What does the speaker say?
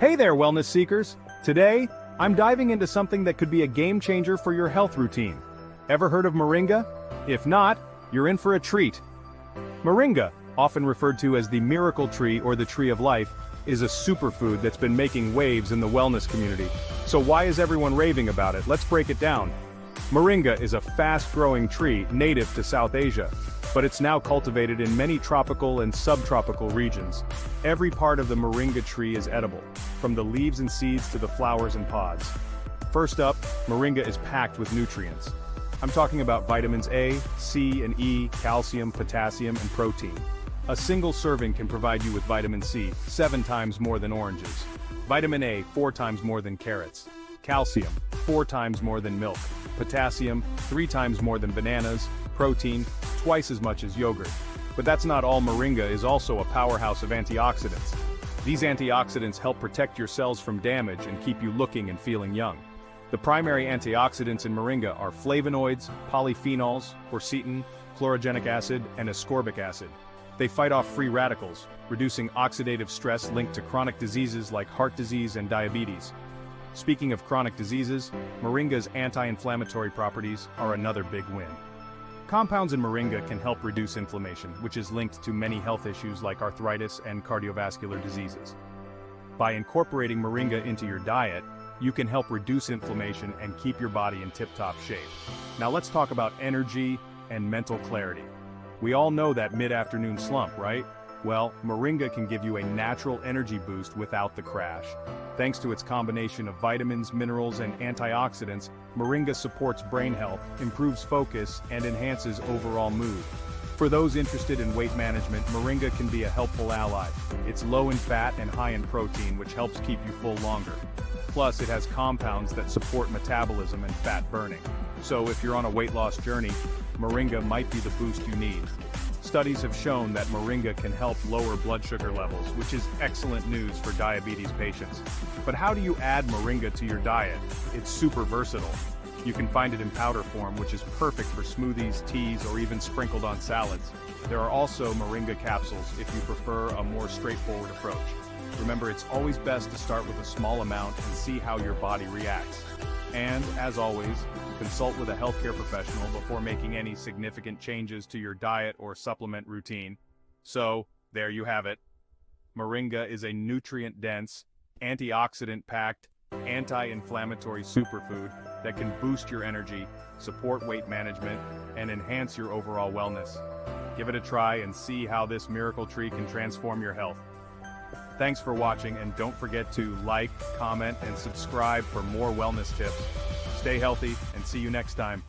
Hey there, wellness seekers! Today, I'm diving into something that could be a game changer for your health routine. Ever heard of Moringa? If not, you're in for a treat. Moringa, often referred to as the miracle tree or the tree of life, is a superfood that's been making waves in the wellness community. So why is everyone raving about it? Let's break it down. Moringa is a fast-growing tree native to South Asia, but it's now cultivated in many tropical and subtropical regions. Every part of the moringa tree is edible, from the leaves and seeds to the flowers and pods. First up, moringa is packed with nutrients. I'm talking about vitamins A, C, and E, calcium, potassium, and protein. A single serving can provide you with vitamin C, 7 times more than oranges. Vitamin A, 4 times more than carrots. Calcium, 4 times more than milk. Potassium, 3 times more than bananas. Protein, twice as much as yogurt. But that's not all. Moringa is also a powerhouse of antioxidants. These antioxidants help protect your cells from damage and keep you looking and feeling young. The primary antioxidants in moringa are flavonoids, polyphenols, quercetin, chlorogenic acid, and ascorbic acid. They fight off free radicals, reducing oxidative stress linked to chronic diseases like heart disease and diabetes. Speaking of chronic diseases, moringa's anti-inflammatory properties are another big win. Compounds in moringa can help reduce inflammation, which is linked to many health issues like arthritis and cardiovascular diseases. By incorporating moringa into your diet, you can help reduce inflammation and keep your body in tip-top shape. Now let's talk about energy and mental clarity. We all know that mid-afternoon slump, right? Well, moringa can give you a natural energy boost without the crash. Thanks to its combination of vitamins, minerals, and antioxidants, moringa supports brain health, improves focus, and enhances overall mood. For those interested in weight management, moringa can be a helpful ally. It's low in fat and high in protein, which helps keep you full longer. Plus, it has compounds that support metabolism and fat burning. So if you're on a weight loss journey, moringa might be the boost you need. Studies have shown that moringa can help lower blood sugar levels, which is excellent news for diabetes patients. But how do you add moringa to your diet? It's super versatile. You can find it in powder form, which is perfect for smoothies, teas, or even sprinkled on salads. There are also moringa capsules if you prefer a more straightforward approach. Remember, it's always best to start with a small amount and see how your body reacts. And, as always, consult with a healthcare professional before making any significant changes to your diet or supplement routine. So, there you have it. Moringa is a nutrient-dense, antioxidant-packed, anti-inflammatory superfood that can boost your energy, support weight management, and enhance your overall wellness. Give it a try and see how this miracle tree can transform your health. Thanks for watching, and don't forget to like, comment, and subscribe for more wellness tips. Stay healthy, and see you next time.